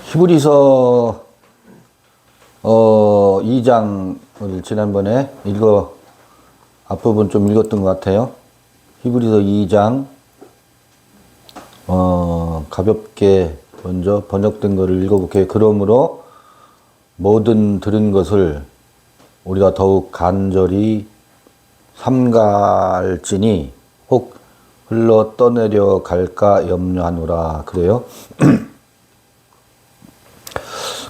히브리서 2장을 지난번에 앞부분 좀 읽었던 것 같아요. 히브리서 2장 가볍게 먼저 번역된 것을 읽어볼게요. 그러므로 모든 들은 것을 우리가 더욱 간절히 삼갈지니 혹 흘러 떠내려 갈까 염려하노라. 그래요.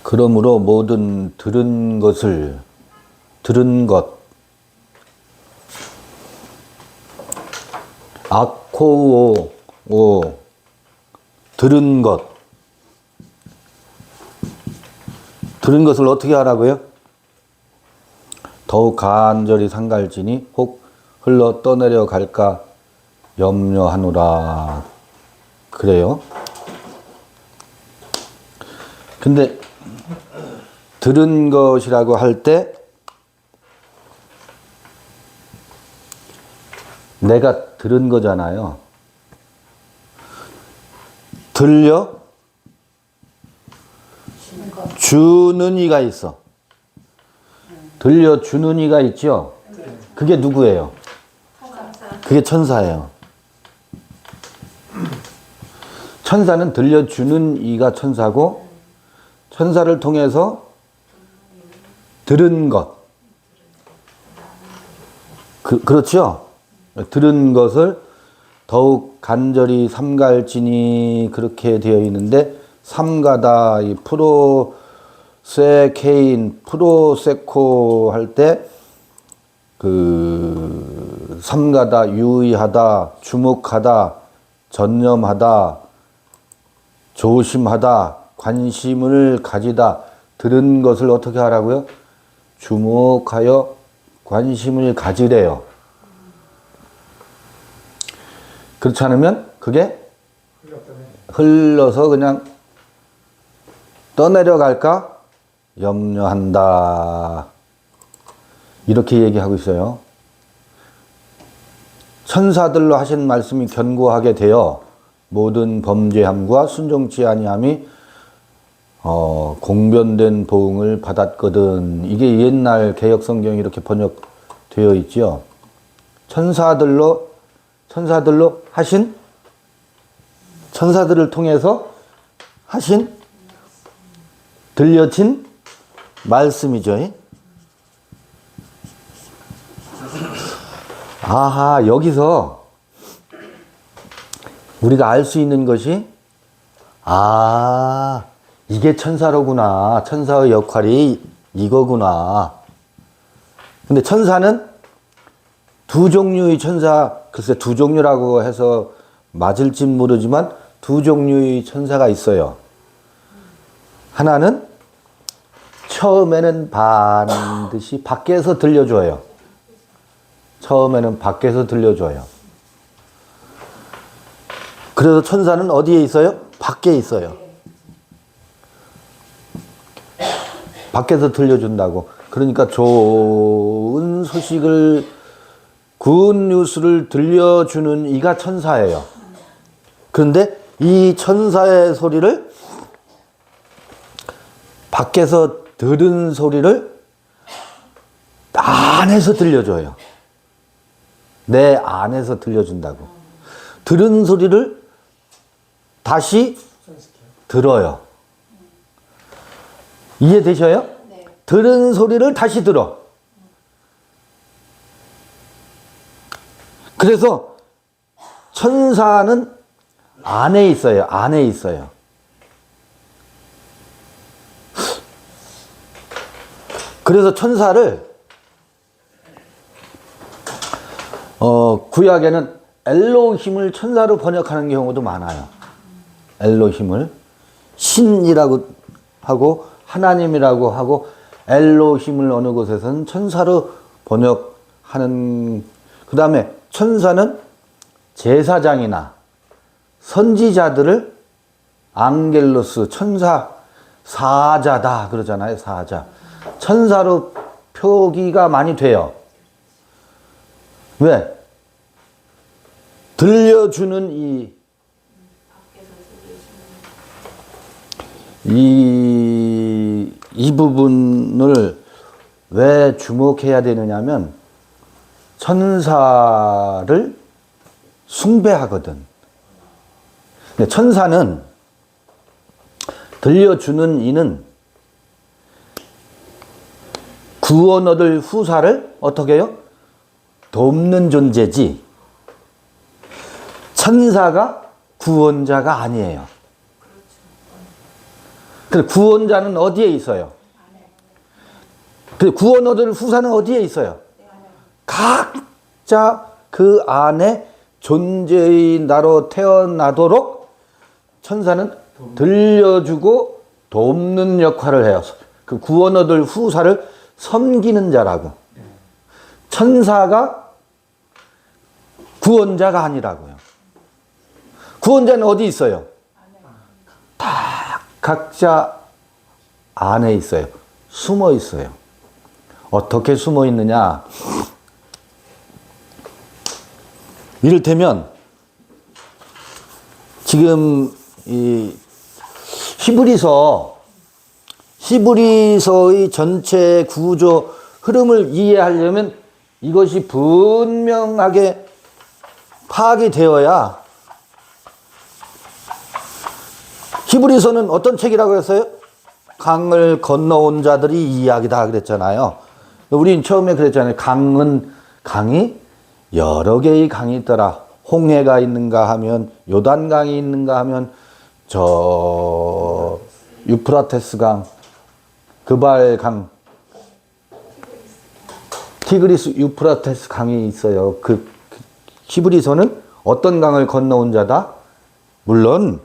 그러므로 모든 들은 것 아코오 들은 것을 어떻게 하라고요? 더욱 간절히 삼갈지니 혹 흘러 떠내려 갈까 염려하노라. 그래요. 근데 들은 것이라고 할 때 내가 들은 거잖아요. 들려 주는 이가 있어. 들려주는 이가 있죠. 그게 누구예요? 그게 천사예요. 천사는 들려주는 이가 천사고, 천사를 통해서 들은 것. 그렇죠? 들은 것을 더욱 간절히 삼갈지니 그렇게 되어 있는데, 삼가다, 이 프로세케인, 프로세코 할 때, 삼가다, 유의하다, 주목하다, 전념하다, 조심하다, 관심을 가지다, 들은 것을 어떻게 하라고요? 주목하여 관심을 가지래요. 그렇지 않으면 그게 흘러서 그냥 떠내려갈까 염려한다. 이렇게 얘기하고 있어요. 천사들로 하신 말씀이 견고하게 되어 모든 범죄함과 순종치 아니함이 공변된 보응을 받았거든. 이게 옛날 개역성경이 이렇게 번역되어 있죠. 천사들로 하신, 천사들을 통해서 하신, 들려진 말씀이죠. 아하, 여기서 우리가 알 수 있는 것이, 이게 천사로구나. 천사의 역할이 이거구나. 근데 천사는 두 종류의 천사, 글쎄 두 종류라고 해서 맞을지 모르지만 두 종류의 천사가 있어요. 하나는 처음에는 반드시 밖에서 들려줘요. 처음에는 밖에서 들려줘요. 그래서 천사는 어디에 있어요? 밖에 있어요. 밖에서 들려준다고. 그러니까 좋은 소식을, 굿뉴스를 들려주는 이가 천사예요. 그런데 이 천사의 소리를, 밖에서 들은 소리를 안에서 들려줘요. 내 안에서 들려준다고. 들은 소리를 다시 들어요. 이해되셔요? 네. 들은 소리를 다시 들어. 그래서 천사는 안에 있어요. 안에 있어요. 그래서 천사를 구약에는 엘로힘을 천사로 번역하는 경우도 많아요. 엘로힘을 신이라고 하고 하나님이라고 하고, 엘로힘을 어느 곳에서는 천사로 번역하는. 그 다음에 천사는 제사장이나 선지자들을 앙겔로스, 천사, 사자다 그러잖아요. 사자. 천사로 표기가 많이 돼요. 왜? 들려주는 이 부분을 왜 주목해야 되느냐면 천사를 숭배하거든. 근데 천사는 들려주는 이는 구원 얻을 후사를 어떻게 해요? 돕는 존재지 천사가 구원자가 아니에요. 근데 구원자는 어디에 있어요? 구원 얻을 후사는 어디에 있어요? 각자 그 안에 존재의 나로 태어나도록 천사는 들려주고 돕는 역할을 해요. 그 구원 얻을 후사를 섬기는 자라고. 천사가 구원자가 아니라고요. 구원자는 어디 있어요? 다 각자 안에 있어요. 숨어 있어요. 어떻게 숨어 있느냐? 이를테면 지금 이 히브리서의 전체 구조 흐름을 이해하려면 이것이 분명하게 파악이 되어야. 히브리서는 어떤 책이라고 했어요? 강을 건너온 자들이 이야기다 그랬잖아요. 우린 처음에 그랬잖아요. 강이 여러 개의 강이 있더라. 홍해가 있는가 하면 요단강이 있는가 하면 저 유프라테스강, 그발강, 티그리스 유프라테스 강이 있어요. 그 히브리서는 어떤 강을 건너온 자다? 물론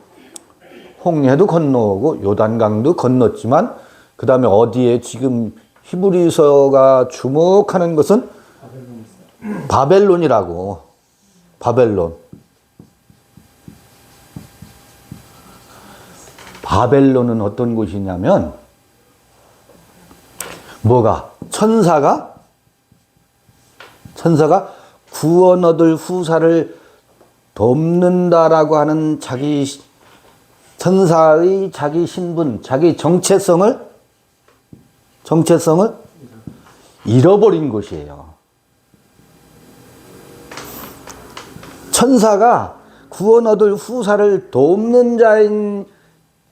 홍해도 건너오고 요단강도 건넜지만 그 다음에 어디에 지금 히브리서가 주목하는 것은 바벨론이라고. 바벨론. 바벨론은 어떤 곳이냐면 뭐가? 천사가 구원 얻을 후사를 돕는다라고 하는 천사의 자기 신분, 자기 정체성을 잃어버린 곳이에요. 천사가 구원 얻을 후사를 돕는 자인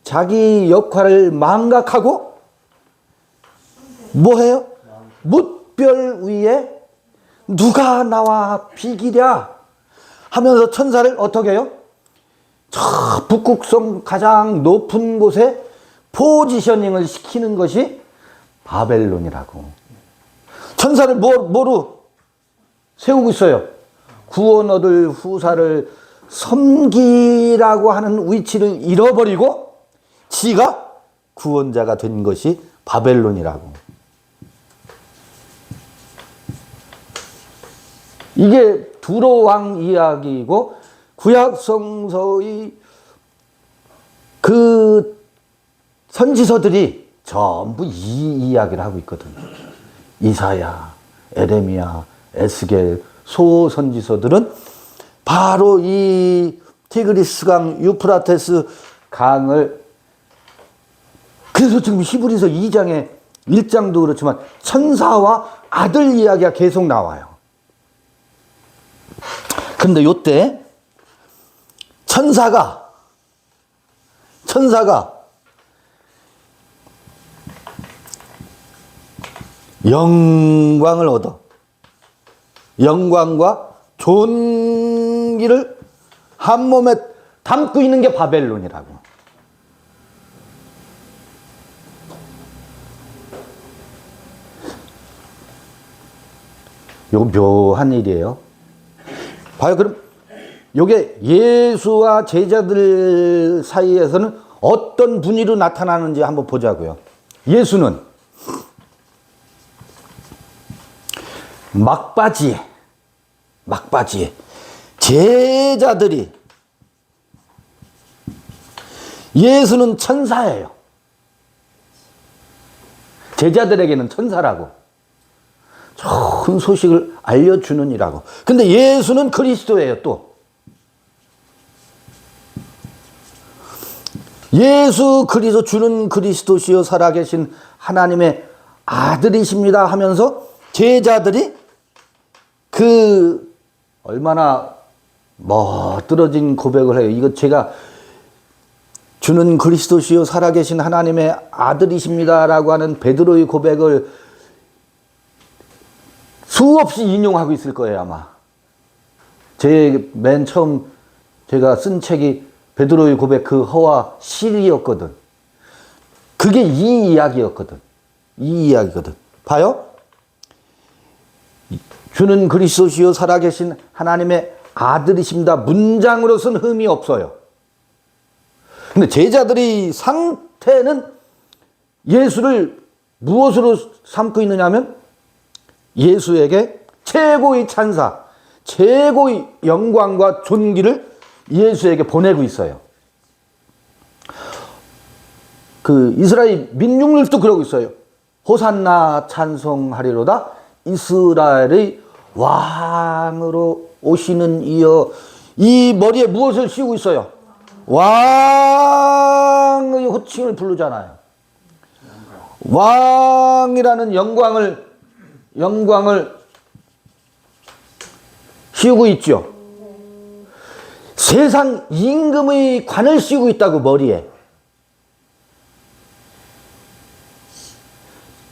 자기 역할을 망각하고 뭐해요? 뭇별 위에 누가 나와 비기랴 하면서 천사를 어떻게 해요? 저 북극성 가장 높은 곳에 포지셔닝을 시키는 것이 바벨론이라고. 천사를 뭐로 세우고 있어요? 구원 얻을 후사를 섬기라고 하는 위치를 잃어버리고 지가 구원자가 된 것이 바벨론이라고. 이게 두로왕 이야기이고 구약 성서의 그 선지서들이 전부 이 이야기를 하고 있거든. 이사야, 에레미야, 에스겔, 소선지서들은 바로 이 티그리스강, 유프라테스 강을, 그래서 지금 히브리서 2장에 1장도 그렇지만 천사와 아들 이야기가 계속 나와요. 근데 요때 천사가 영광을 얻어. 영광과 존귀를 한 몸에 담고 있는 게 바벨론이라고. 이거 묘한 일이에요. 봐요. 그럼 이게 예수와 제자들 사이에서는 어떤 분위로 나타나는지 한번 보자고요. 예수는 막바지에 제자들이, 예수는 천사예요. 제자들에게는 천사라고. 좋은 소식을 알려주는 이라고. 근데 예수는 그리스도예요. 또 예수 그리스도 주는 그리스도시요 살아계신 하나님의 아들이십니다 하면서 제자들이 그 얼마나 멋들어진 고백을 해요. 이거 제가 주는 그리스도시요 살아계신 하나님의 아들이십니다라고 하는 베드로의 고백을 수없이 인용하고 있을 거예요, 아마. 제 맨 처음 제가 쓴 책이 베드로의 고백 그 허와 실이었거든. 그게 이 이야기였거든. 이 이야기거든. 봐요. 주는 그리스도시요 살아계신 하나님의 아들이십니다. 문장으로서는 흠이 없어요. 근데 제자들이 상태는 예수를 무엇으로 삼고 있느냐 하면 예수에게 최고의 찬사, 최고의 영광과 존귀를 예수에게 보내고 있어요. 그 이스라엘 민중들도 그러고 있어요. 호산나 찬송하리로다 이스라엘의 왕으로 오시는 이여. 이 머리에 무엇을 씌우고 있어요? 왕의 호칭을 부르잖아요. 왕이라는 영광을 씌우고 있죠. 세상 임금의 관을 씌우고 있다고, 머리에.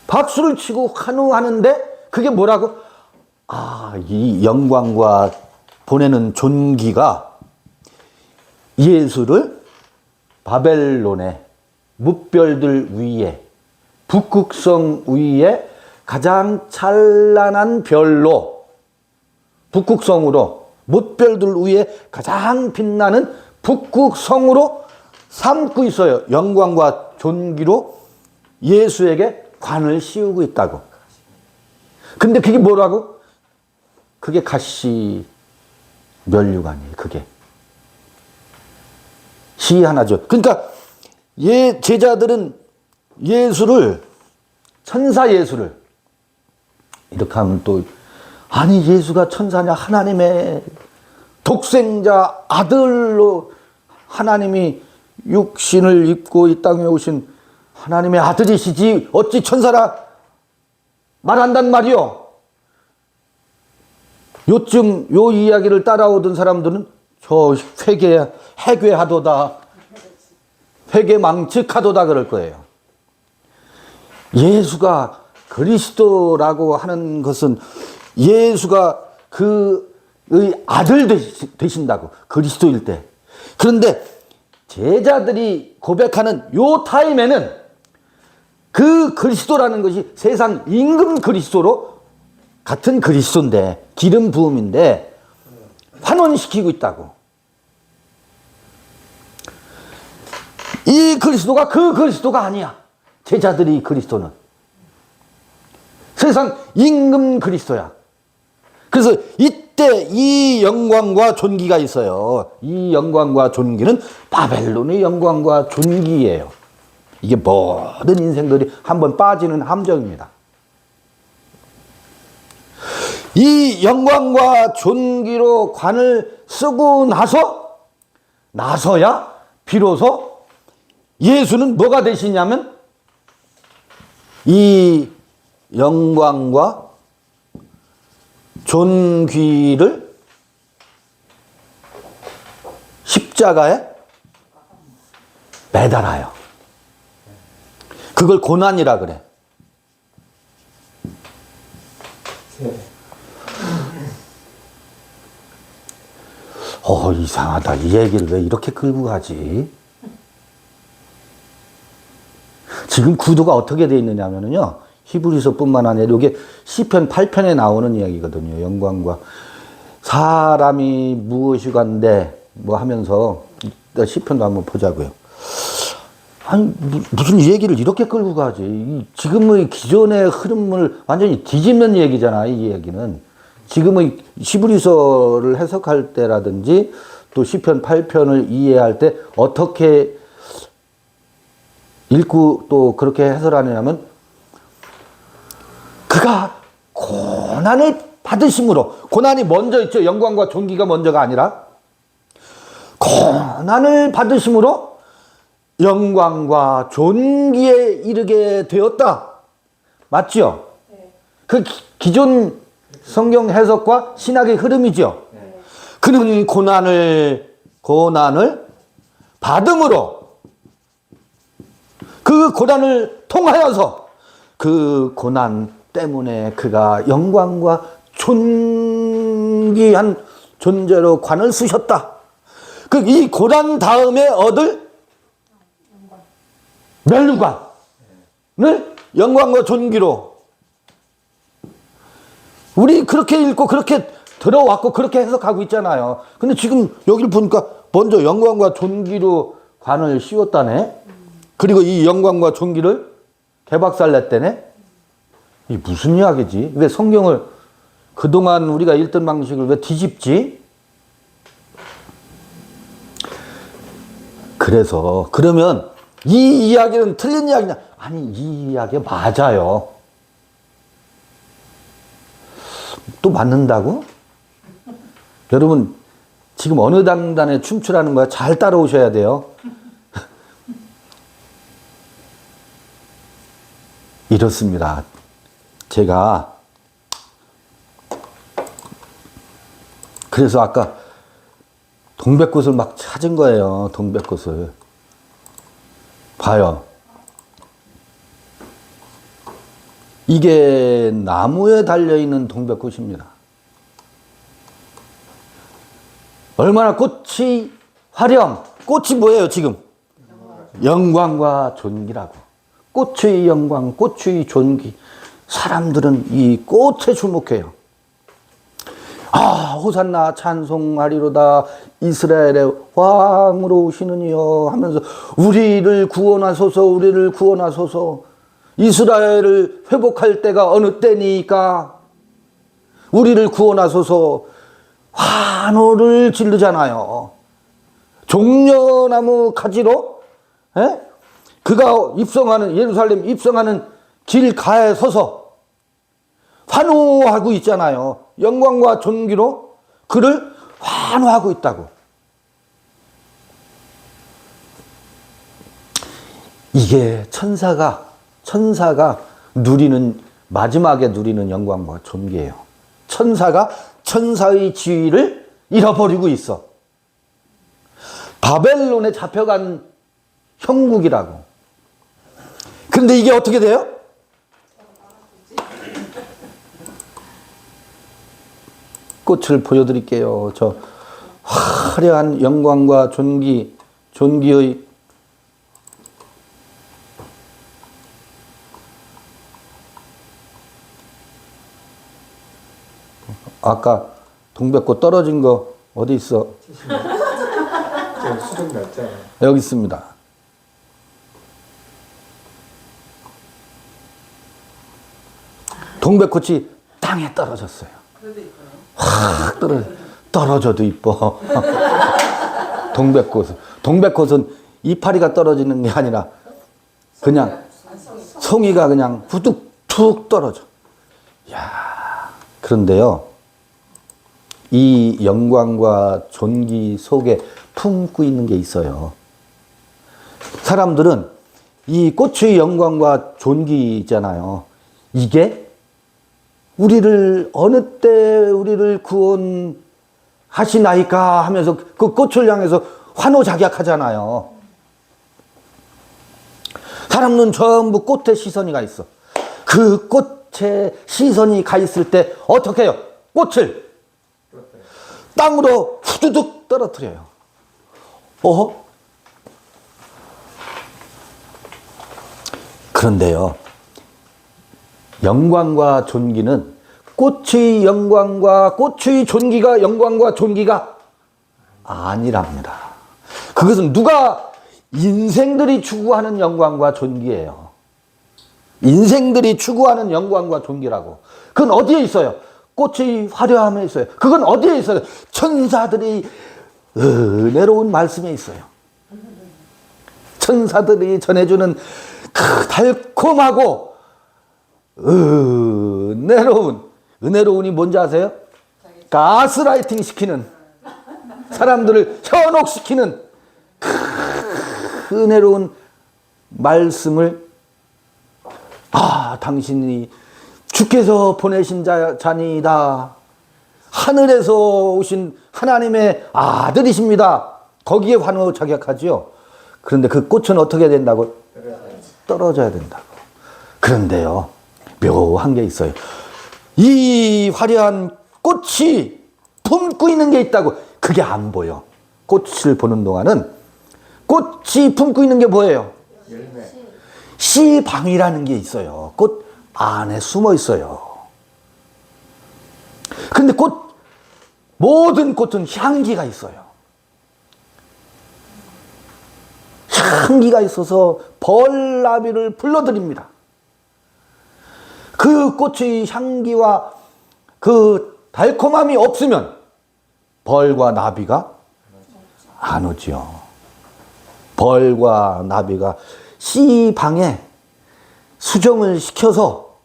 박수를 치고 환호하는데 그게 뭐라고? 이 영광과 보내는 존귀가 예수를 바벨론의 뭇별들 위에, 북극성 위에 가장 찬란한 별로, 북극성으로, 뭇별들 위에 가장 빛나는 북극성으로 삼고 있어요. 영광과 존귀로 예수에게 관을 씌우고 있다고. 근데 그게 뭐라고? 그게 가시 면류관이에요. 그게 시 하나죠. 그러니까 제자들은 예수를, 천사 예수를 이렇게 하면 또 아니 예수가 천사냐, 하나님의 독생자 아들로 하나님이 육신을 입고 이 땅에 오신 하나님의 아들이시지 어찌 천사라 말한단 말이요. 요즘 요 이야기를 따라오던 사람들은 저 회개하도다, 회개망측하도다 그럴 거예요. 예수가 그리스도라고 하는 것은 예수가 그의 아들 되신다고, 그리스도일 때. 그런데 제자들이 고백하는 요 타임에는 그 그리스도라는 것이 세상 임금 그리스도로 같은 그리스도인데, 기름 부음인데 환원시키고 있다고. 이 그리스도가 그 그리스도가 아니야. 제자들이 그리스도는 세상 임금 그리스도야. 그래서 이때 이 영광과 존귀가 있어요. 이 영광과 존귀는 바벨론의 영광과 존귀예요. 이게 모든 인생들이 한번 빠지는 함정입니다. 이 영광과 존귀로 관을 쓰고 나서야 비로소 예수는 뭐가 되시냐면 이 영광과 존귀를 십자가에 매달아요. 그걸 고난이라 그래. 이상하다. 이 얘기를 왜 이렇게 끌고 가지? 지금 구도가 어떻게 되어 있느냐면요. 히브리서뿐만 아니라 이게 시편 8편에 나오는 이야기거든요. 영광과 사람이 무엇이간데 뭐 하면서 시편도 한번 보자고요. 아니 무슨 얘기를 이렇게 끌고 가지? 지금의 기존의 흐름을 완전히 뒤집는 얘기잖아. 이 얘기는 지금의 히브리서를 해석할 때라든지 또 시편 8편을 이해할 때 어떻게 읽고 또 그렇게 해설하느냐면 그가 고난을 받으심으로, 고난이 먼저 있죠. 영광과 존귀가 먼저가 아니라 고난을 받으심으로 영광과 존귀에 이르게 되었다. 맞죠? 네. 그 기존 성경 해석과 신학의 흐름이죠. 네. 그는 고난을 받음으로 그 고난을 통하여서 그 고난 때문에 그가 영광과 존귀한 존재로 관을 쓰셨다. 그 이 고난 다음에 얻을 멸류관을 영광과 존귀로 우리 그렇게 읽고 그렇게 들어왔고 그렇게 해석하고 있잖아요. 근데 지금 여기를 보니까 먼저 영광과 존귀로 관을 씌웠다네. 그리고 이 영광과 존귀를 개박살 냈다네. 이게 무슨 이야기지? 왜 성경을 그동안 우리가 읽던 방식을 왜 뒤집지? 그래서 그러면 이 이야기는 틀린 이야기냐? 아니, 이 이야기 맞아요. 또 맞는다고? 여러분 지금 어느 당단에 춤추라는 거야? 잘 따라오셔야 돼요. 이렇습니다. 제가 그래서 아까 동백꽃을 막 찾은 거예요. 동백꽃을. 봐요. 이게 나무에 달려있는 동백꽃입니다. 얼마나 꽃이 화려함. 꽃이 뭐예요 지금? 영광과 존귀라고. 꽃의 영광, 꽃의 존귀. 사람들은 이 꽃에 주목해요. 아, 호산나 찬송하리로다 이스라엘의 왕으로 오시는 이여 하면서 우리를 구원하소서, 우리를 구원하소서. 이스라엘을 회복할 때가 어느 때니까 우리를 구원하소서 환호를 지르잖아요. 종려나무 가지로 그가 입성하는 예루살렘 입성하는 길가에 서서 환호하고 있잖아요. 영광과 존귀로 그를 환호하고 있다고. 이게 천사가 누리는 마지막에 누리는 영광과 존귀예요. 천사가 천사의 지위를 잃어버리고 있어. 바벨론에 잡혀간 형국이라고. 그런데 이게 어떻게 돼요? 꽃을 보여드릴게요. 저 화려한 영광과 존귀의 아까 동백꽃 떨어진 거 어디 있어? 수정 났잖아. 여기 있습니다. 동백꽃이 땅에 떨어졌어요. 확 떨어져도 이뻐. 동백꽃은 이파리가 떨어지는 게 아니라 그냥 송이가 그냥 후둑 툭 떨어져. 야, 그런데요. 이 영광과 존귀 속에 품고 있는 게 있어요. 사람들은 이 꽃의 영광과 존귀 있잖아요. 이게 우리를 어느 때 우리를 구원하시나이까 하면서 그 꽃을 향해서 환호작약하잖아요. 사람은 전부 꽃에 시선이 가 있어. 그 꽃에 시선이 가 있을 때 어떻게 해요? 꽃을 땅으로 후두둑 떨어뜨려요. 그런데요, 영광과 존귀는 꽃의 영광과 꽃의 존귀가 영광과 존귀가 아니랍니다. 그것은 누가 인생들이 추구하는 영광과 존귀예요. 인생들이 추구하는 영광과 존귀라고. 그건 어디에 있어요? 꽃의 화려함에 있어요. 그건 어디에 있어요? 천사들이 은혜로운 말씀에 있어요. 천사들이 전해주는 그 달콤하고 은혜로운이 뭔지 아세요? 가스라이팅 시키는, 사람들을 현혹시키는 은혜로운 말씀을 당신이 주께서 보내신 자니이다. 하늘에서 오신 하나님의 아들이십니다. 거기에 환호작약하지요. 그런데 그 꽃은 어떻게 된다고? 떨어져야 된다고. 그런데요, 묘한 게 있어요. 이 화려한 꽃이 품고 있는 게 있다고. 그게 안 보여. 꽃을 보는 동안은 꽃이 품고 있는 게 뭐예요? 열매. 씨방이라는 게 있어요. 꽃 안에 숨어 있어요. 근데 모든 꽃은 향기가 있어요. 향기가 있어서 벌나비를 불러들입니다. 그 꽃의 향기와 그 달콤함이 없으면 벌과 나비가 안 오죠. 벌과 나비가 씨방에 수정을 시켜서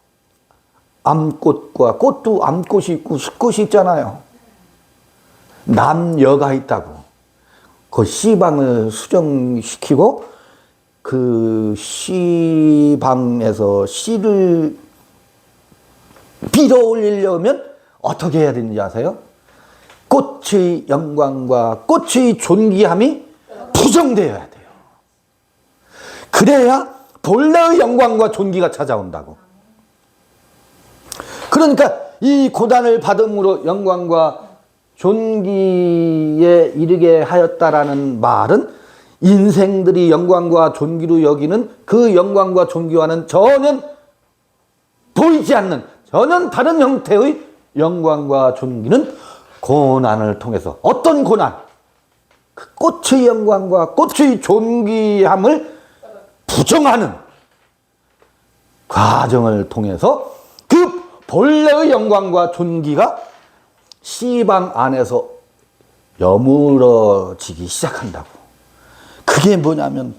암꽃과 꽃도 암꽃이 있고 숫꽃이 있잖아요. 남여가 있다고. 그 씨방을 수정시키고 그 씨방에서 씨를 빌어 올리려면 어떻게 해야 되는지 아세요? 꽃의 영광과 꽃의 존귀함이 부정되어야 돼요. 그래야 본래의 영광과 존귀가 찾아온다고. 그러니까 이 고난을 받음으로 영광과 존귀에 이르게 하였다라는 말은 인생들이 영광과 존귀로 여기는 그 영광과 존귀와는 전혀 보이지 않는 전혀 다른 형태의 영광과 존귀는 고난을 통해서 어떤 고난? 그 꽃의 영광과 꽃의 존귀함을 부정하는 과정을 통해서 그 본래의 영광과 존귀가 씨방 안에서 여물어지기 시작한다고. 그게 뭐냐면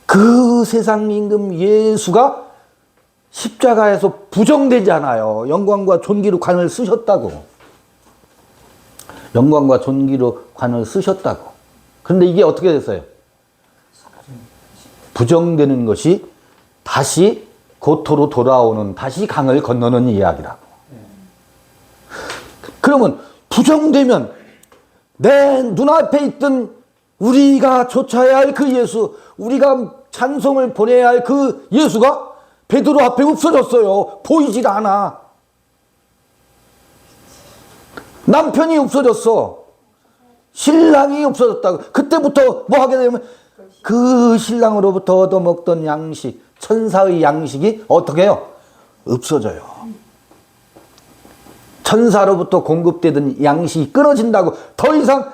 그 세상 임금 예수가 십자가에서 부정되잖아요. 영광과 존귀로 관을 쓰셨다고. 영광과 존귀로 관을 쓰셨다고. 그런데 이게 어떻게 됐어요? 부정되는 것이 다시 고토로 돌아오는, 다시 강을 건너는 이야기라고. 그러면 부정되면 내 눈앞에 있던 우리가 쫓아야 할 그 예수, 우리가 찬송을 보내야 할 그 예수가 베드로 앞에 없어졌어요. 보이질 않아. 남편이 없어졌어. 신랑이 없어졌다고. 그때부터 뭐 하게 되면 그 신랑으로부터 얻어먹던 양식, 천사의 양식이 어떻게 해요? 없어져요. 천사로부터 공급되던 양식이 끊어진다고. 더 이상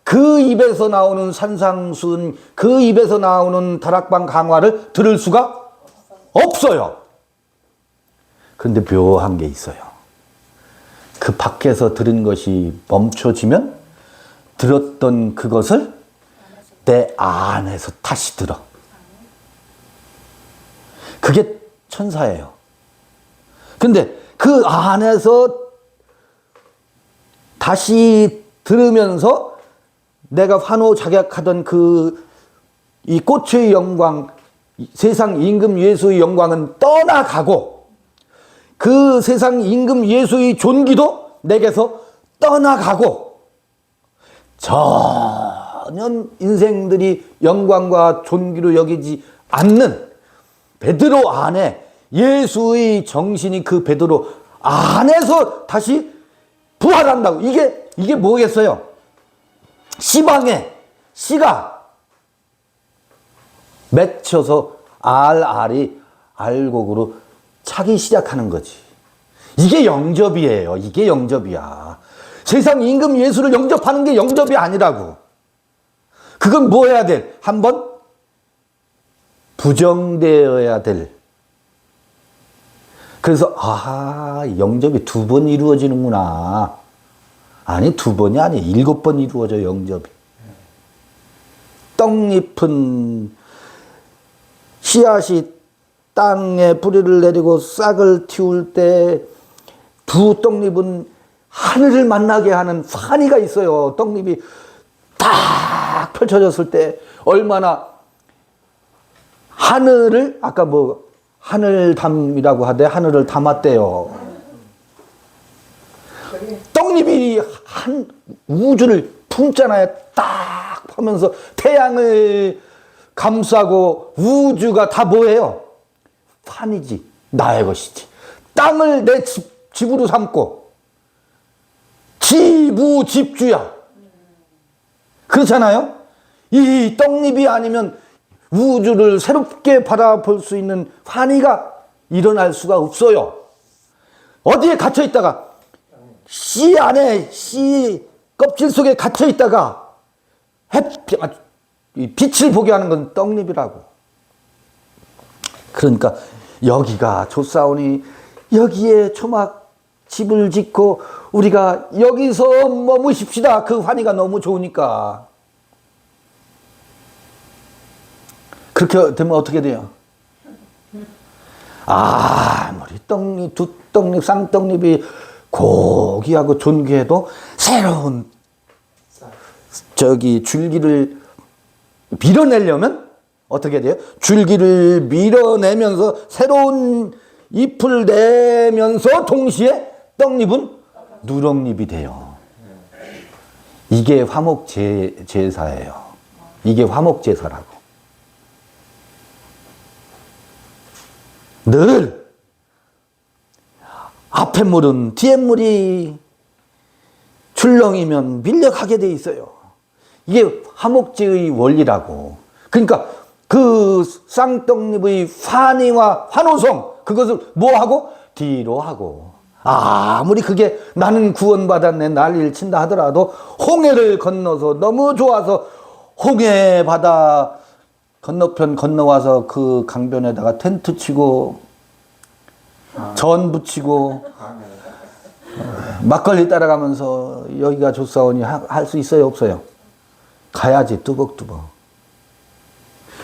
그 입에서 나오는 산상순, 그 입에서 나오는 다락방 강화를 들을 수가 없어요. 그런데 묘한 게 있어요. 그 밖에서 들은 것이 멈춰지면 들었던 그것을 내 안에서 다시 들어. 그게 천사예요. 근데 그 안에서 다시 들으면서 내가 환호작약하던 이 꽃의 영광, 세상 임금 예수의 영광은 떠나가고 그 세상 임금 예수의 존귀도 내게서 떠나가고 전혀 인생들이 영광과 존귀로 여기지 않는 베드로 안에 예수의 정신이 그 베드로 안에서 다시 부활한다고. 이게 뭐겠어요? 씨방에 씨가 맺혀서 알알이 알곡으로 차기 시작하는 거지. 이게 영접이에요. 이게 영접이야. 세상 임금 예수를 영접하는 게 영접이 아니라고. 그건 뭐 해야 돼? 한번 부정되어야 될. 그래서 영접이 2번 이루어지는구나. 아니 2번이 아니 7번 이루어져 영접이. 떡잎은 씨앗이 땅에 뿌리를 내리고 싹을 틔울 때 두 떡잎은 하늘을 만나게 하는 환희가 있어요. 떡잎이 딱 쫙 펼쳐졌을 때 얼마나 하늘을 아까 뭐 하늘담이라고 하되 하늘을 담았대요. 떡잎이 한 우주를 품잖아요. 딱 하면서 태양을 감싸고 우주가 다 뭐예요? 판이지. 나의 것이지. 땅을 내 집으로 삼고 지부집주야. 그렇잖아요? 이 떡잎이 아니면 우주를 새롭게 바라볼 수 있는 환희가 일어날 수가 없어요. 어디에 갇혀 있다가 씨 안에 씨 껍질 속에 갇혀 있다가 빛을 보게 하는 건 떡잎이라고. 그러니까 여기가 좋사오니 여기에 초막 집을 짓고 우리가 여기서 머무십시다. 그 환희가 너무 좋으니까. 그렇게 되면 어떻게 돼요? 아무리 떡잎, 두떡잎, 쌍떡잎이 고귀하고 존귀해도 새로운 줄기를 밀어내려면 어떻게 돼요? 줄기를 밀어내면서 새로운 잎을 내면서 동시에 떡잎은 누렁잎이 돼요. 이게 화목제사예요. 이게 화목제사라고. 늘 앞에 물은 뒤에 물이 출렁이면 밀려가게 돼 있어요. 이게 화목제의 원리라고. 그러니까 그 쌍떡잎의 환희와 환호성 그것을 뭐하고? 뒤로 하고. 아무리 그게 나는 구원받았네 난리를 친다 하더라도 홍해를 건너서 너무 좋아서 홍해 바다 건너편 건너와서 그 강변에다가 텐트 치고 전 붙이고 막걸리 따라가면서 여기가 좋사오니 할 수 있어요 없어요? 가야지 뚜벅뚜벅.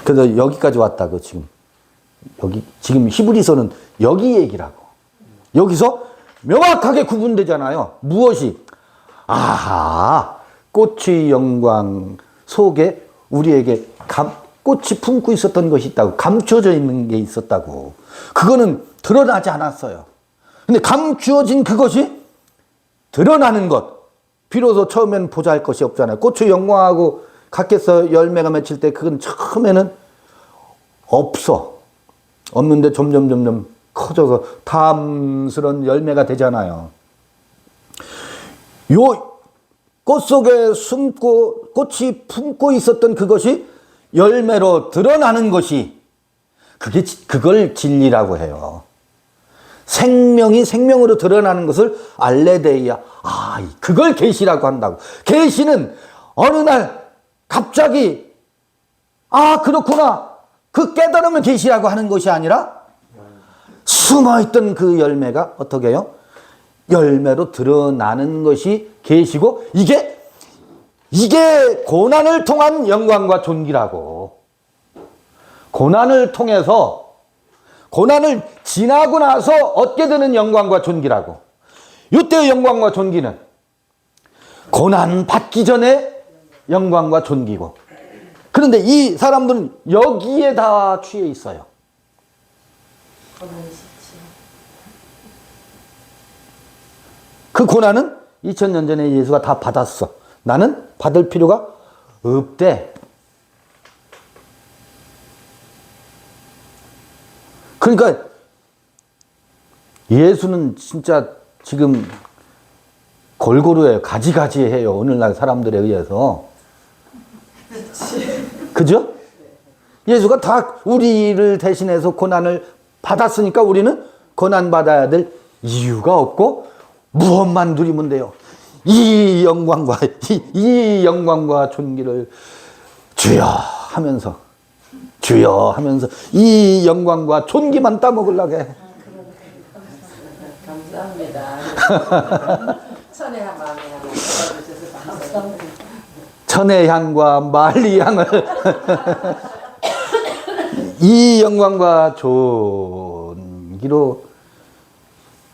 그래서 여기까지 왔다고 지금 히브리서는 여기 얘기라고. 여기서 명확하게 구분되잖아요. 무엇이? 꽃의 영광 속에 우리에게 꽃이 품고 있었던 것이 있다고. 감추어져 있는 게 있었다고. 그거는 드러나지 않았어요. 근데 감추어진 그것이 드러나는 것. 비로소 처음엔 보잘 것이 없잖아요. 꽃의 영광하고 같게서 열매가 맺힐 때 그건 처음에는 없는데 점점 커져서 탐스러운 열매가 되잖아요. 요 꽃 속에 숨고 꽃이 품고 있었던 그것이 열매로 드러나는 것이 그걸 진리라고 해요. 생명이 생명으로 드러나는 것을 알레데이아. 그걸 계시라고 한다고. 계시는 어느 날 갑자기 그렇구나. 그 깨달음을 계시라고 하는 것이 아니라 숨어있던 그 열매가 어떻게 해요? 열매로 드러나는 것이 계시고 이게 고난을 통한 영광과 존귀라고. 고난을 통해서 고난을 지나고 나서 얻게 되는 영광과 존귀라고. 이때의 영광과 존귀는 고난 받기 전에 영광과 존귀고. 그런데 이 사람들은 여기에 다 취해 있어요. 그 고난은 2000년 전에 예수가 다 받았어. 나는 받을 필요가 없대. 그러니까 예수는 진짜 지금 골고루해요. 가지가지해요. 오늘날 사람들에 의해서. 그죠? 예수가 다 우리를 대신해서 고난을 받았으니까 우리는 고난받아야 될 이유가 없고 무엇만 누리면 돼요. 이 영광과 이 영광과 존귀를 주여 하면서 이 영광과 존귀만 따먹으려고 해. 감사합니다. 천혜향 마음에 감사합니다. 천혜향과 만리향을 이 영광과 존귀로.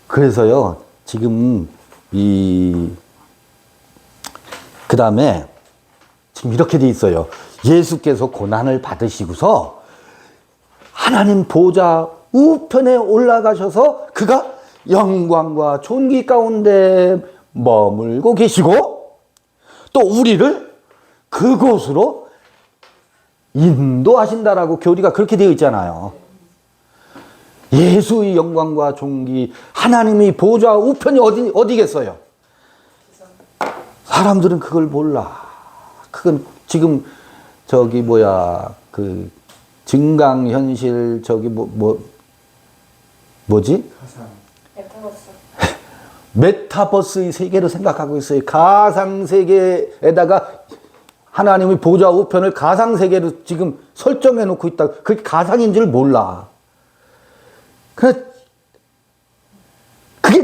그래서요 지금 그 다음에 지금 이렇게 돼 있어요. 예수께서 고난을 받으시고서 하나님 보좌 우편에 올라가셔서 그가 영광과 존귀 가운데 머물고 계시고 또 우리를 그곳으로 인도하신다라고 교리가 그렇게 되어 있잖아요. 예수의 영광과 존귀, 하나님의 보좌 우편이 어디겠어요? 사람들은 그걸 몰라. 그건 지금 그 증강현실 뭐지? 메타버스의 세계로 생각하고 있어요. 가상세계에다가 하나님의 보좌 우편을 가상세계로 지금 설정해 놓고 있다. 그게 가상인 줄 몰라. 그게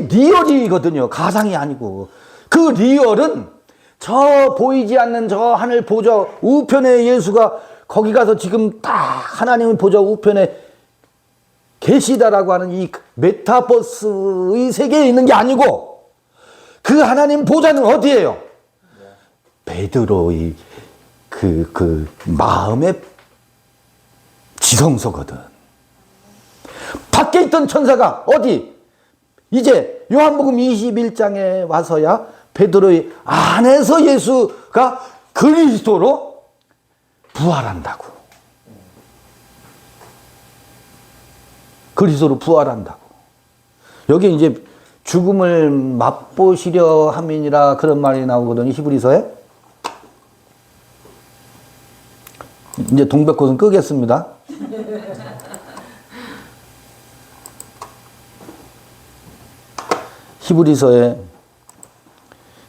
리얼이거든요. 가상이 아니고. 그 리얼은 저 보이지 않는 저 하늘 보좌 우편에 예수가 거기 가서 지금 딱 하나님의 보좌 우편에 계시다라고 하는 이 메타버스의 세계에 있는 게 아니고 그 하나님 보좌는 어디예요? 베드로의 그 마음의 지성소거든. 밖에 있던 천사가 어디? 이제 요한복음 21장에 와서야 베드로의 안에서 예수가 그리스도로 부활한다고. 그리스도로 부활한다고. 여기 이제 죽음을 맛보시려 함이니라 그런 말이 나오거든요. 히브리서에. 이제 동백꽃은 끄겠습니다. 히브리서에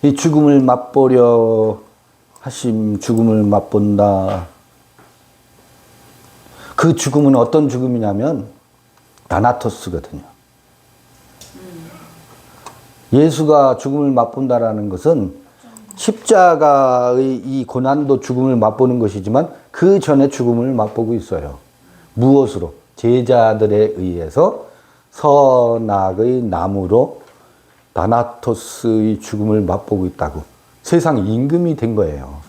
이 죽음을 맛보려 하심, 죽음을 맛본다. 그 죽음은 어떤 죽음이냐면 다나토스거든요. 예수가 죽음을 맛본다라는 것은 십자가의 이 고난도 죽음을 맛보는 것이지만 그 전에 죽음을 맛보고 있어요. 무엇으로? 제자들에 의해서 선악의 나무로 다나토스의 죽음을 맛보고 있다고. 세상 임금이 된 거예요.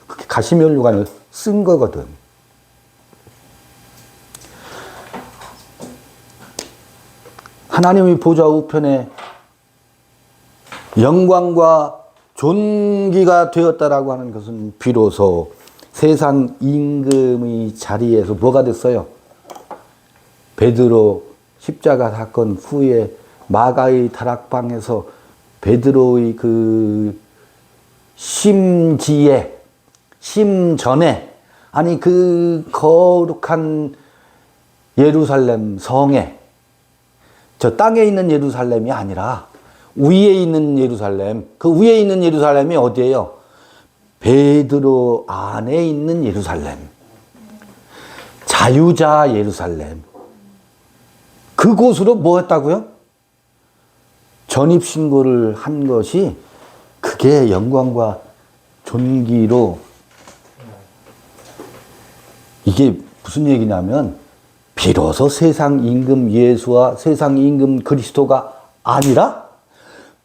그게 가시면류관을 쓴 거거든. 하나님의 보좌 우편에 영광과 존귀가 되었다라고 하는 것은 비로소 세상 임금의 자리에서 뭐가 됐어요? 베드로 십자가 사건 후에 마가의 다락방에서 베드로의 그 심전에 아니 그 거룩한 예루살렘 성에 저 땅에 있는 예루살렘이 아니라 위에 있는 예루살렘, 그 위에 있는 예루살렘이 어디예요? 베드로 안에 있는 예루살렘. 자유자 예루살렘. 그곳으로 뭐 했다고요? 전입신고를 한 것이 그게 영광과 존귀로 이게 무슨 얘기냐면 비로소 세상 임금 예수와 세상 임금 그리스도가 아니라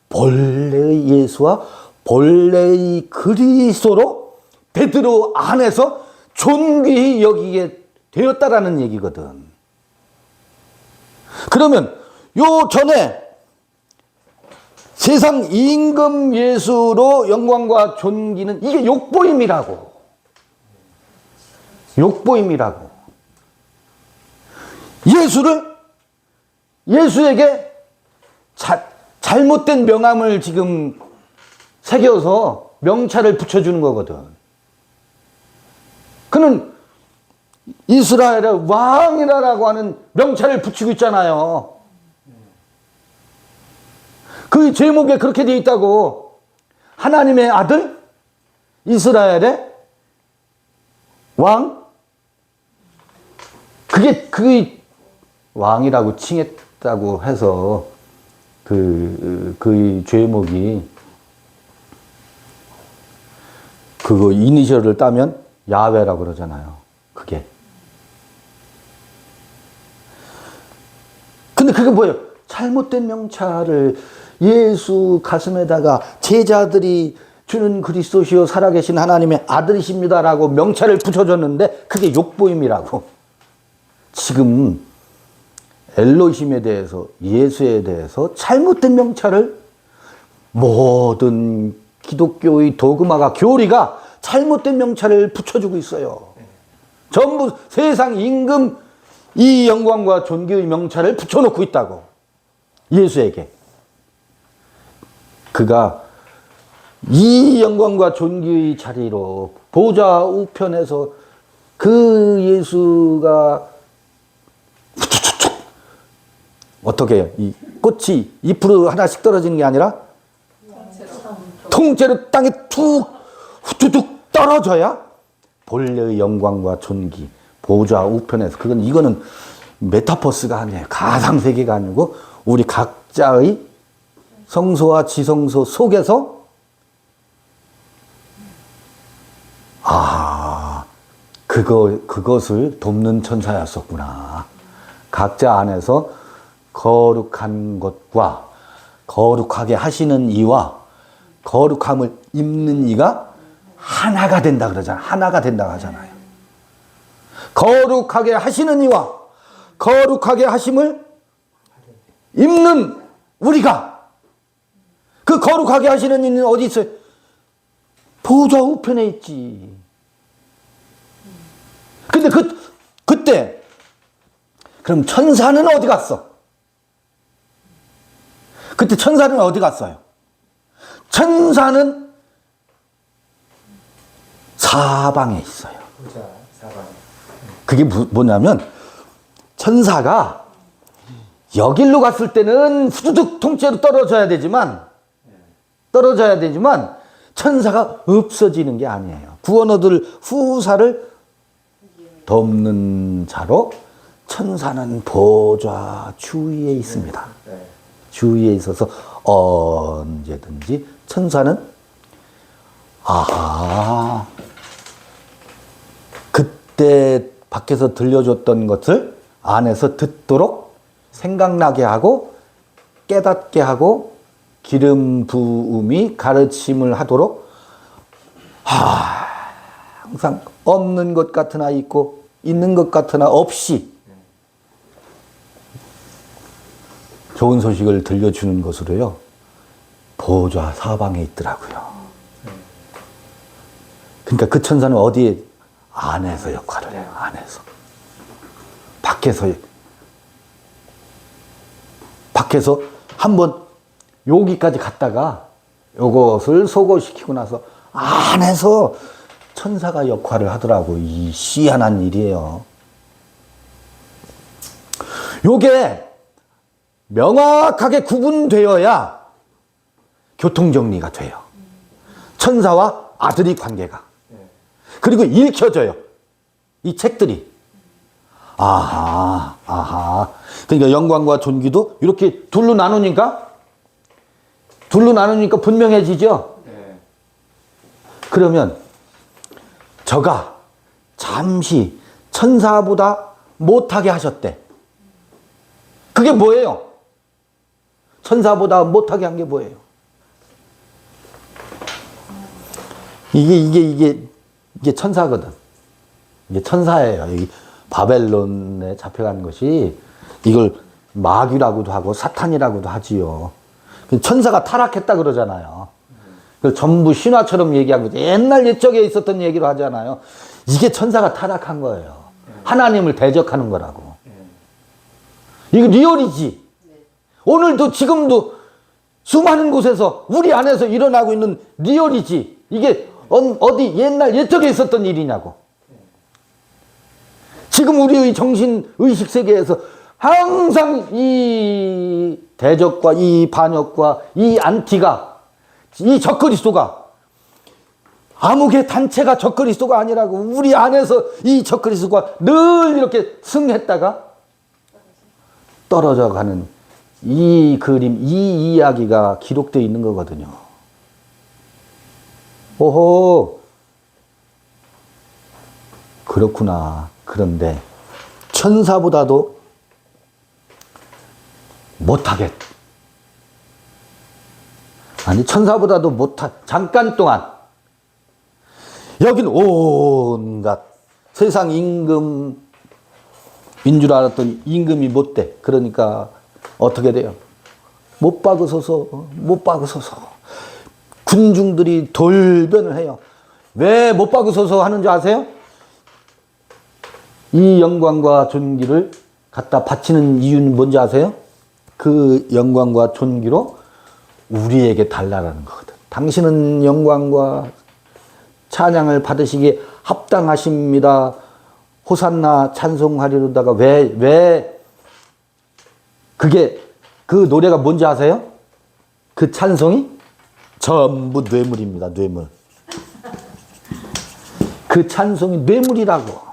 본래의 예수와 본래의 그리스도로 베드로 안에서 존귀히 여기게 되었다라는 얘기거든. 그러면 요 전에 세상 임금 예수로 영광과 존귀는 이게 욕보임이라고. 욕보임이라고. 예수에게 잘못된 명함을 지금 새겨서 명찰을 붙여주는 거거든. 그는 이스라엘의 왕이라고 하는 명찰을 붙이고 있잖아요. 그 제목에 그렇게 되어 있다고. 하나님의 아들, 이스라엘의 왕. 그게 왕이라고 칭했다고 해서 그 제목이 그거 이니셜을 따면 야훼라고 그러잖아요. 그게. 근데 그게 뭐예요? 잘못된 명찰을 예수 가슴에다가 제자들이 주는 그리스도시요 살아계신 하나님의 아들이십니다라고 명찰을 붙여줬는데 그게 욕보임이라고. 지금 엘로힘에 대해서, 예수에 대해서 잘못된 명찰을 모든 기독교의 도그마가, 교리가 잘못된 명찰을 붙여주고 있어요. 전부 세상 임금 이 영광과 존귀의 명찰을 붙여놓고 있다고. 예수에게. 그가 이 영광과 존귀의 자리로 보좌 우편에서 그 예수가 어떻게 이 꽃이 잎으로 하나씩 떨어지는 게 아니라 통째로 땅에 툭 떨어져야 본래의 영광과 존귀 보좌 우편에서, 이거는 메타포스가 아니에요. 가상세계가 아니고 우리 각자의 성소와 지성소 속에서 그것을 돕는 천사였었구나. 각자 안에서 거룩한 것과 거룩하게 하시는 이와 거룩함을 입는 이가 하나가 된다 그러잖아요. 하나가 된다고 하잖아요. 거룩하게 하시는 이와 거룩하게 하심을 입는 우리가, 그 거룩하게 하시는 이는 어디 있어요? 보좌 우편에 있지. 근데 그때 그럼 천사는 어디 갔어? 그때 천사는 어디 갔어요? 천사는 사방에 있어요. 그게 뭐냐면 천사가 여길로 갔을 때는 후두둑 통째로 떨어져야 되지만 천사가 없어지는 게 아니에요. 구원 얻을 후사를 돕는 자로 천사는 보좌 주위에 있습니다. 주위에 있어서 언제든지 천사는 그때 밖에서 들려줬던 것을 안에서 듣도록 생각나게 하고 깨닫게 하고 기름 부음이 가르침을 하도록 항상 없는 것 같으나 있고 있는 것 같으나 없이 좋은 소식을 들려주는 것으로요. 보좌 사방에 있더라고요. 그러니까 그 천사는 어디에? 안에서 역할을 해요. 안에서. 밖에서 한번 여기까지 갔다가 요것을 소거시키고 나서 안에서 천사가 역할을 하더라고. 이 희한한 일이에요. 요게 명확하게 구분되어야 교통정리가 돼요. 천사와 아들의 관계가. 그리고 읽혀져요. 이 책들이. 그러니까 영광과 존귀도 이렇게 둘로 나누니까 분명해지죠? 그러면 저가 잠시 천사보다 못하게 하셨대. 그게 뭐예요? 천사보다 못하게 한 게 뭐예요? 이게 천사거든. 이게 천사예요. 이 바벨론에 잡혀간 것이 이걸 마귀라고도 하고 사탄이라고도 하지요. 천사가 타락했다 그러잖아요. 전부 신화처럼 얘기한 거죠. 옛날 옛적에 있었던 얘기로 하잖아요. 이게 천사가 타락한 거예요. 하나님을 대적하는 거라고. 이거 리얼이지. 오늘도 지금도 수많은 곳에서 우리 안에서 일어나고 있는 리얼이지. 이게 어디 옛날 옛적에 있었던 일이냐고. 지금 우리의 정신의식 세계에서 항상 이 대적과 이 반역과 이 안티가, 이 적그리스도가 아무개 단체가 적그리스도가 아니라고. 우리 안에서 이 적그리스도가 늘 이렇게 승했다가 떨어져가는 이 그림, 이 이야기가 기록되어 있는 거거든요. 오호, 그렇구나. 그런데 천사보다도 못하게 아니 천사보다도 못한 잠깐 동안 여긴 온갖 세상 임금인 줄 알았더니 임금이 못 돼. 그러니까 어떻게 돼요? 못 박으소서, 못 박으소서. 군중들이 돌변을 해요. 왜 못 박으소서 하는 줄 아세요? 이 영광과 존귀를 갖다 바치는 이유는 뭔지 아세요? 그 영광과 존귀로 우리에게 달라라는 거거든. 당신은 영광과 찬양을 받으시기에 합당하십니다. 호산나 찬송하리로다가 왜 그게 그 노래가 뭔지 아세요? 그 찬송이 전부 뇌물입니다. 뇌물. 그 찬송이 뇌물이라고.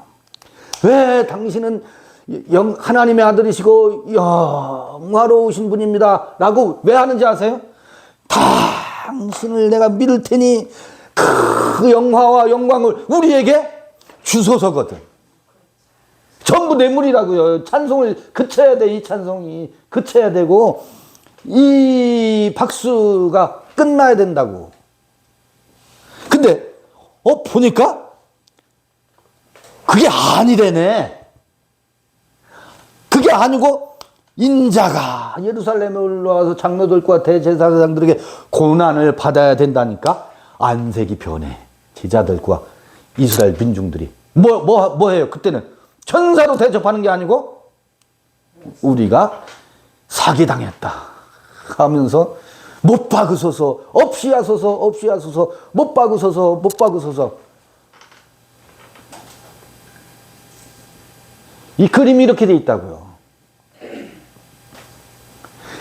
왜 당신은 하나님의 아들이시고 영화로우신 분입니다. 라고 왜 하는지 아세요? 당신을 내가 믿을 테니 그 영화와 영광을 우리에게 주소서거든. 전부 뇌물이라고요. 찬송을 그쳐야 돼. 이 찬송이 그쳐야 되고 이 박수가 끝나야 된다고. 근데 보니까 그게 아니래네. 그게 아니고 인자가 예루살렘에 올라와서 장로들과 대제사장들에게 고난을 받아야 된다니까. 안색이 변해. 제자들과 이스라엘 민중들이 뭐 해요? 그때는 천사로 대접하는 게 아니고 우리가 사기당했다 하면서 못 박으소서, 없이 하소서, 없이 하소서, 못 박으소서, 못 박으소서. 이 그림이 이렇게 돼 있다고요.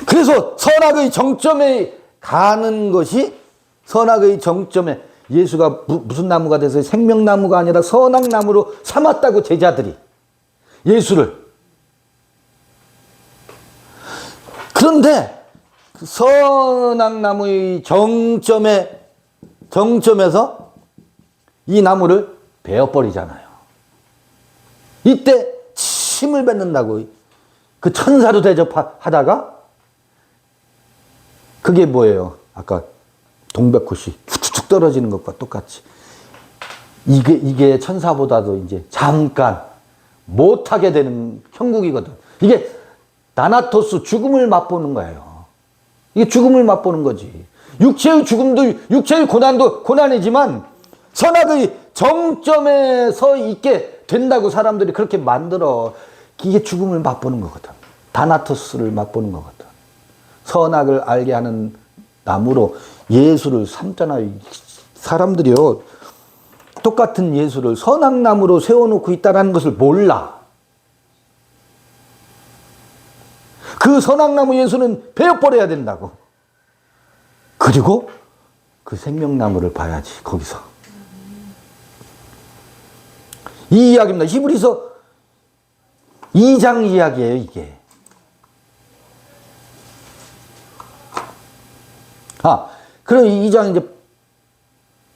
그래서 선악의 정점에 가는 것이 선악의 정점에 예수가 무슨 나무가 돼서 생명나무가 아니라 선악나무로 삼았다고 제자들이 예수를. 그런데 그 선악나무의 정점에서 이 나무를 베어버리잖아요. 이때 침을 뱉는다고. 그 천사로 대접하다가 그게 뭐예요? 아까 동백꽃이 툭툭 떨어지는 것과 똑같이. 이게 천사보다도 이제 잠깐 못하게 되는 형국이거든. 이게 나나토스, 죽음을 맛보는 거예요. 이게 죽음을 맛보는 거지. 육체의 죽음도, 육체의 고난도 고난이지만 선악의 정점에 서 있게 된다고 사람들이 그렇게 만들어. 이게 죽음을 맛보는 거거든. 다나토스를 맛보는 거거든. 선악을 알게 하는 나무로 예수를 삼잖아요. 사람들이요, 똑같은 예수를 선악나무로 세워놓고 있다는 것을 몰라. 그 선악나무 예수는 베어버려야 된다고. 그리고 그 생명나무를 봐야지, 거기서. 이 이야기입니다. 히브리서 2장 이야기예요, 이게. 그럼 2장 이제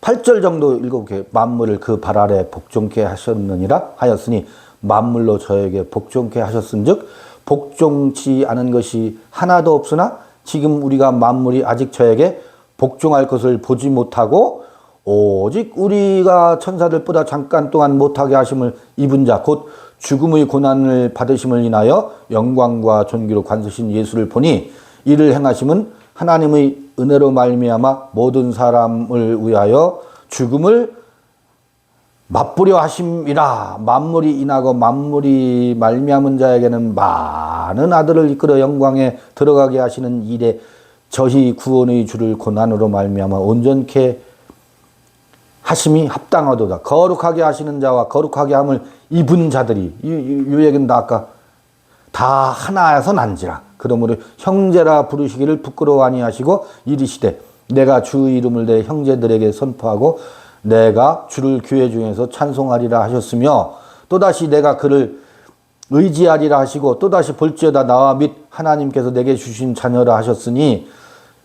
8절 정도 읽어볼게요. 만물을 그 발 아래 복종케 하셨느니라 하였으니 만물로 저에게 복종케 하셨은즉 복종치 않은 것이 하나도 없으나 지금 우리가 만물이 아직 저에게 복종할 것을 보지 못하고 오직 우리가 천사들보다 잠깐 동안 못하게 하심을 입은 자 곧 죽음의 고난을 받으심을 인하여 영광과 존귀로 관세신 예수를 보니 이를 행하심은 하나님의 은혜로 말미암아 모든 사람을 위하여 죽음을 맛보려 하심이라. 만물이 인하고 만물이 말미암은 자에게는 많은 아들을 이끌어 영광에 들어가게 하시는 일에 저희 구원의 주를 고난으로 말미암아 온전케 하심이 합당하도다. 거룩하게 하시는 자와 거룩하게 함을 입은 자들이 이 얘기는 다 아까 다 하나여서 난지라. 그러므로 형제라 부르시기를 부끄러워 아니하시고 이르시되 내가 주 이름을 내 형제들에게 선포하고 내가 주를 교회 중에서 찬송하리라 하셨으며 또다시 내가 그를 의지하리라 하시고 또다시 볼지어다 나와 및 하나님께서 내게 주신 자녀라 하셨으니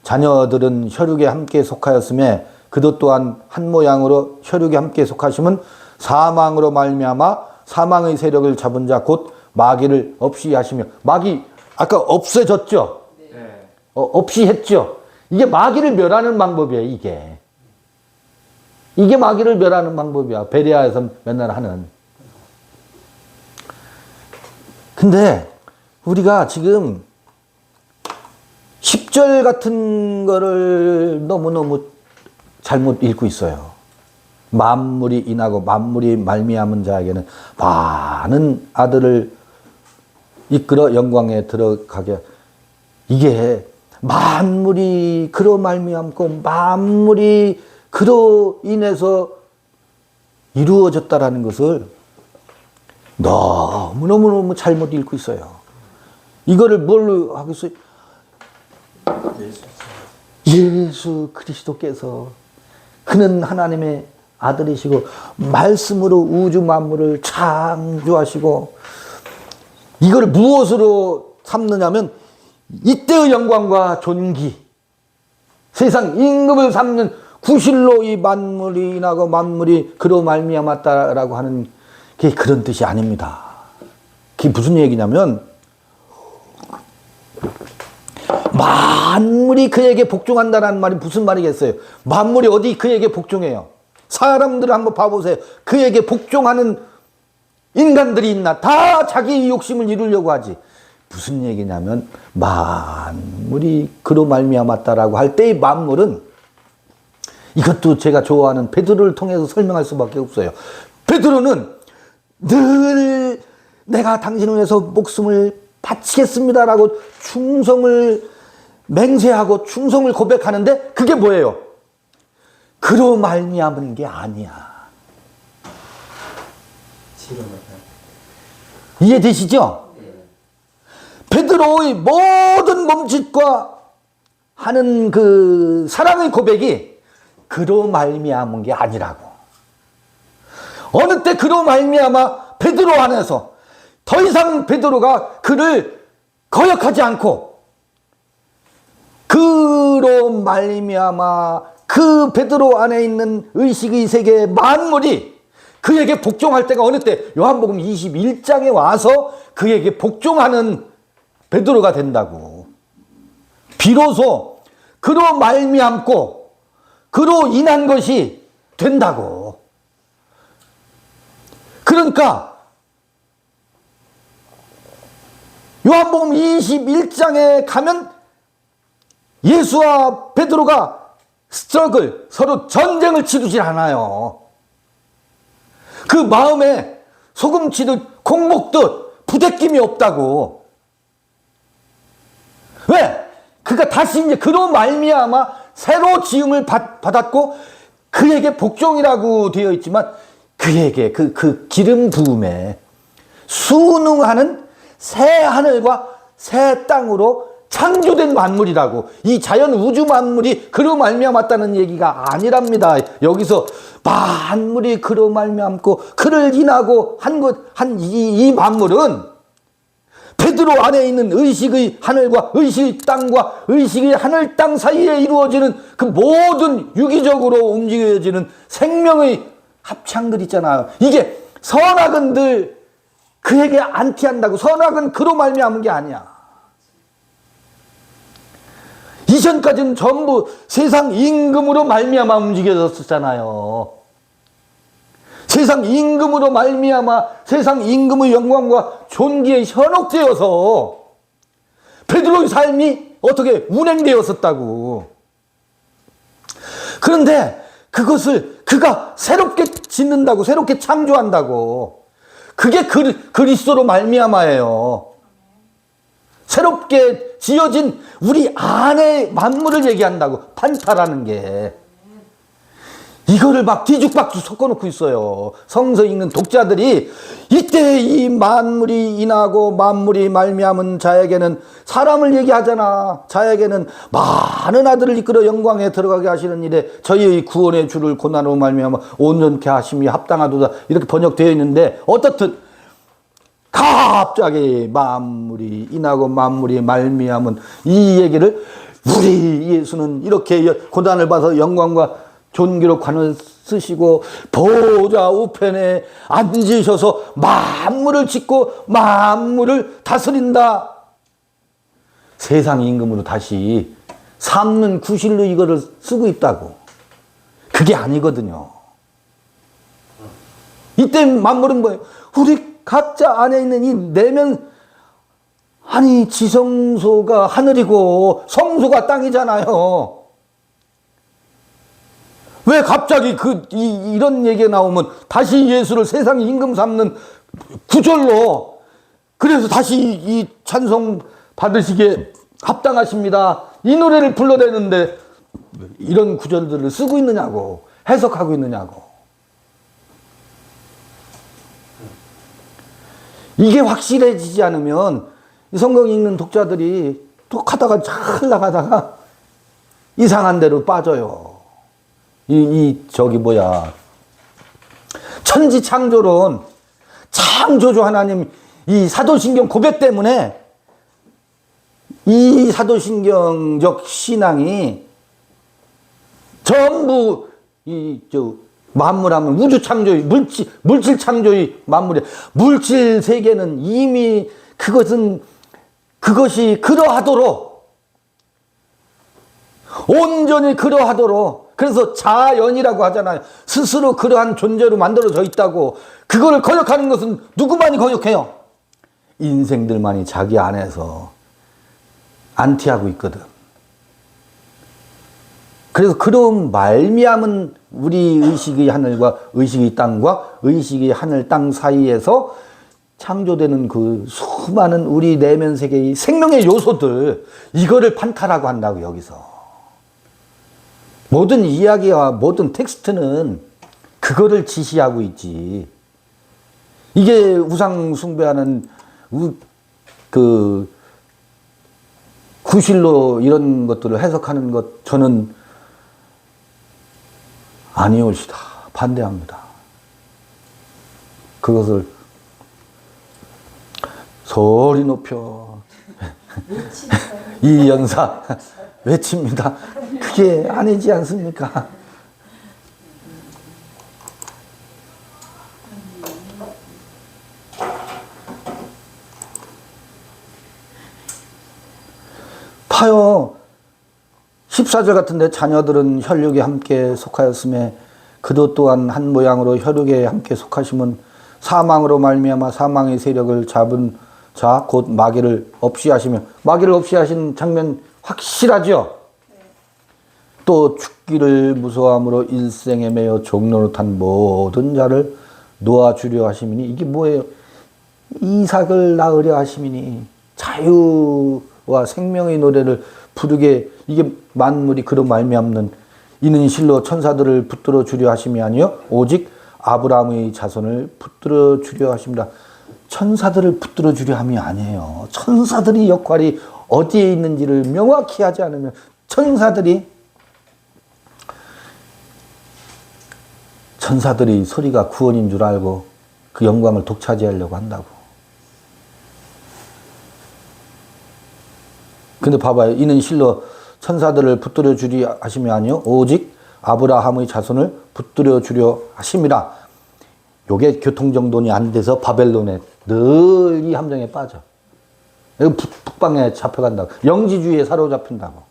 자녀들은 혈육에 함께 속하였음에 그도 또한 한 모양으로 혈육에 함께 속하심은 사망으로 말미암아 사망의 세력을 잡은 자 곧 마귀를 없이 하시며. 마귀 아까 없애졌죠? 네. 없이 했죠? 이게 마귀를 멸하는 방법이에요, 이게. 이게 마귀를 멸하는 방법이야. 베레아에서 맨날 하는. 근데 우리가 지금 10절 같은 거를 너무너무 잘못 읽고 있어요. 만물이 인하고 만물이 말미암은 자에게는 많은 아들을 이끌어 영광에 들어가게. 이게 만물이 그로 말미암고 만물이 그로 인해서 이루어졌다라는 것을 너무너무 잘못 읽고 있어요. 이거를 뭘로 하겠어요? 예수 그리스도께서 그는 하나님의 아들이시고 말씀으로 우주 만물을 창조하시고, 이걸 무엇으로 삼느냐면 이때의 영광과 존귀, 세상 임금을 삼는 구실로 이 만물이 인하고 만물이 그로 말미암았다라고 하는 게 그런 뜻이 아닙니다. 그게 무슨 얘기냐면 만물이 그에게 복종한다는 말이 무슨 말이겠어요? 만물이 어디 그에게 복종해요? 사람들을 한번 봐보세요. 그에게 복종하는 인간들이 있나? 다 자기 욕심을 이루려고 하지. 무슨 얘기냐면 만물이 그로 말미암았다라고 할 때의 만물은, 이것도 제가 좋아하는 베드로를 통해서 설명할 수밖에 없어요. 베드로는 늘 내가 당신을 위해서 목숨을 바치겠습니다라고 충성을 맹세하고 충성을 고백하는데, 그게 뭐예요? 그로 말미암은 게 아니야. 이해되시죠? 베드로의 모든 몸짓과 하는 그 사랑의 고백이 그로 말미암은 게 아니라고. 어느 때 그로 말미암아 베드로 안에서 더 이상 베드로가 그를 거역하지 않고, 그로 말미암아 그 베드로 안에 있는 의식의 세계의 만물이 그에게 복종할 때가 어느 때? 요한복음 21장에 와서 그에게 복종하는 베드로가 된다고. 비로소 그로 말미암고 그로 인한 것이 된다고. 그러니까 요한복음 21장에 가면 예수와 베드로가 스트러글, 서로 전쟁을 치르질 않아요. 그 마음에 소금 치듯 공목듯 부대낌이 없다고. 왜? 그가 다시 이제 그로 말미암아 새로 지음을 받았고, 그에게 복종이라고 되어 있지만 그에게 그 기름 부음에 순응하는 새 하늘과 새 땅으로 창조된 만물이라고. 이 자연 우주 만물이 그로 말미암았다는 얘기가 아니랍니다. 여기서 만물이 그로 말미암고 그를 인하고 한 이 만물은 베드로 안에 있는 의식의 하늘과 의식의 땅과 의식의 하늘 땅 사이에 이루어지는 그 모든 유기적으로 움직여지는 생명의 합창들 있잖아요. 이게 선악은 늘 그에게 안티한다고. 선악은 그로 말미암은 게 아니야. 이전까지는 전부 세상 임금으로 말미암아 움직여졌었잖아요. 세상 임금으로 말미암아 세상 임금의 영광과 존귀에 현혹되어서 베드로의 삶이 어떻게 운행되었었다고. 그런데 그것을 그가 새롭게 짓는다고, 새롭게 창조한다고. 그게 그리스도로 말미암아예요. 새롭게 지어진 우리 안의 만물을 얘기한다고. 판타라는 게. 이거를 막 뒤죽박죽 섞어놓고 있어요. 성서 읽는 독자들이. 이때 이 만물이 인하고 만물이 말미암은 자에게는, 사람을 얘기하잖아. 자에게는 많은 아들을 이끌어 영광에 들어가게 하시는 일에 저희의 구원의 주를 고난으로 말미암아 온전케 하심이 합당하도다. 이렇게 번역되어 있는데, 어떻든 갑자기 만물이 인하고 만물이 말미암은 이 얘기를, 우리 예수는 이렇게 고난을 받아서 영광과 존귀로 관을 쓰시고 보좌 우편에 앉으셔서 만물을 짓고 만물을 다스린다. 세상 임금으로 다시 삼는 구실로 이거를 쓰고 있다고. 그게 아니거든요. 이때 만물은 뭐예요? 우리 각자 안에 있는 이 내면, 아니 지성소가 하늘이고 성소가 땅이잖아요. 왜 갑자기 이런 얘기가 나오면 다시 예수를 세상의 임금 삼는 구절로, 그래서 다시 이 찬송 받으시기에 합당하십니다, 이 노래를 불러대는데 이런 구절들을 쓰고 있느냐고, 해석하고 있느냐고. 이게 확실해지지 않으면 이 성경 읽는 독자들이 또 가다가 잘 나가다가 이상한 데로 빠져요. 천지 창조론, 창조주 하나님 이 사도신경 고백 때문에 이 사도신경적 신앙이 전부 만물하면 우주 창조의 물질 창조의 만물이, 물질 세계는 이미 그것이 그러하도록, 온전히 그러하도록, 그래서 자연이라고 하잖아요. 스스로 그러한 존재로 만들어져 있다고. 그거를 거역하는 것은 누구만이 거역해요? 인생들만이 자기 안에서 안티하고 있거든. 그래서 그런 말미암은 우리 의식의 하늘과 의식의 땅과 의식의 하늘 땅 사이에서 창조되는 그 수많은 우리 내면 세계의 생명의 요소들, 이거를 판타라고 한다고. 여기서 모든 이야기와 모든 텍스트는 그거를 지시하고 있지. 이게 우상 숭배하는 구실로 이런 것들을 해석하는 것, 저는 아니올시다, 반대합니다. 그것을 소리 높여 이 연사 외칩니다. 그게 아니지 않습니까? 봐요. 14절 같은데 자녀들은 혈육에 함께 속하였음에 그도 또한 한 모양으로 혈육에 함께 속하심은 사망으로 말미암아 사망의 세력을 잡은 자 곧 마귀를 없이 하시며, 마귀를 없이 하신 장면 확실하죠. 또 죽기를 무서워함으로 일생에 매여 종노릇한 모든 자를 놓아주려 하심이니, 이게 뭐예요? 이삭을 낳으려 하심이니, 자유와 생명의 노래를 부르게, 이게 만물이 그로 말미암는, 이는 실로 천사들을 붙들어 주려 하심이 아니요 오직 아브라함의 자손을 붙들어 주려 하십니다. 천사들을 붙들어 주려 함이 아니에요. 천사들이 역할이 어디에 있는지를 명확히 하지 않으면 천사들이 소리가 구원인 줄 알고 그 영광을 독차지하려고 한다고. 근데 봐봐요. 이는 실로 천사들을 붙들어 주리 하심이 아니요 오직 아브라함의 자손을 붙들어 주려 하심이라. 요게 교통정돈이 안 돼서 바벨론에 늘 이 함정에 빠져. 북방에 잡혀간다고. 영지주의에 사로잡힌다고.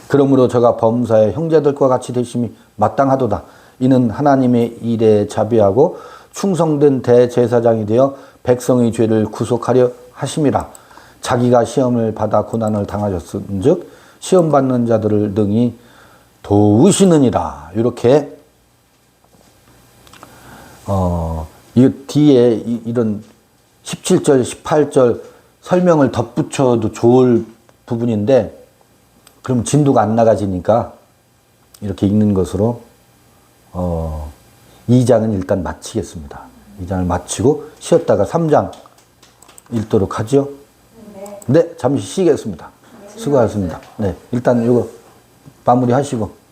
그러므로 저가 범사의 형제들과 같이 되심이 마땅하도다. 이는 하나님의 일에 자비하고 충성된 대제사장이 되어 백성의 죄를 구속하려 하심이라. 자기가 시험을 받아 고난을 당하셨은즉 시험 받는 자들을 능히 도우시느니라. 이렇게 이 뒤에 이런 17절, 18절 설명을 덧붙여도 좋을 부분인데, 그럼 진도가 안 나가지니까 이렇게 읽는 것으로 2장은 일단 마치겠습니다. 2장을 마치고 쉬었다가 3장 읽도록 하죠. 네, 잠시 쉬겠습니다. 수고하셨습니다. 네, 일단 이거 마무리 하시고.